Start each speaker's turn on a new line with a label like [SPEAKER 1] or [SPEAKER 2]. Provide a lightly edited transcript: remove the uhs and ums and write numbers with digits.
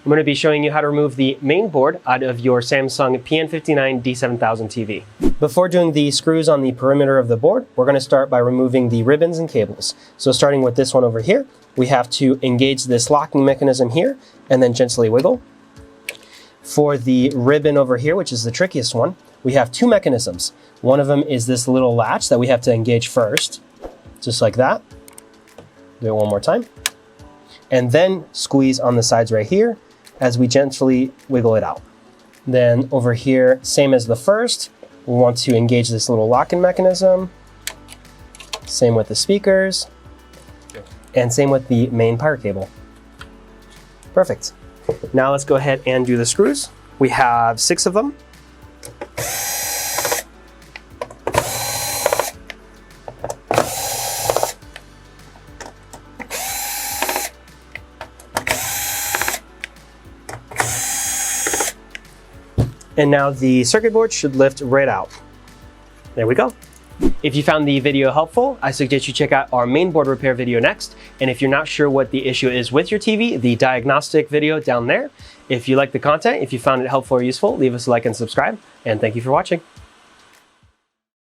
[SPEAKER 1] I'm going to be showing you how to remove the main board out of your Samsung PN59D7000 TV. Before doing the screws on the perimeter of the board, we're going to start by removing the ribbons and cables. So starting with this one over here, we have to engage this locking mechanism here and then gently wiggle. For the ribbon over here, which is the trickiest one, we have two mechanisms. One of them is this little latch that we have to engage first, just like that. Do it one more time. And then squeeze on the sides right here as we gently wiggle it out. Then over here, same as the first, we want to engage this little locking mechanism. Same with the speakers. And same with the main power cable. Perfect. Now let's go ahead and do the screws. We have 6 of them. And now the circuit board should lift right out. There we go. If you found the video helpful, I suggest you check out our main board repair video next. And if you're not sure what the issue is with your TV, the diagnostic video down there. If you like the content, if you found it helpful or useful, leave us a like and subscribe. And thank you for watching.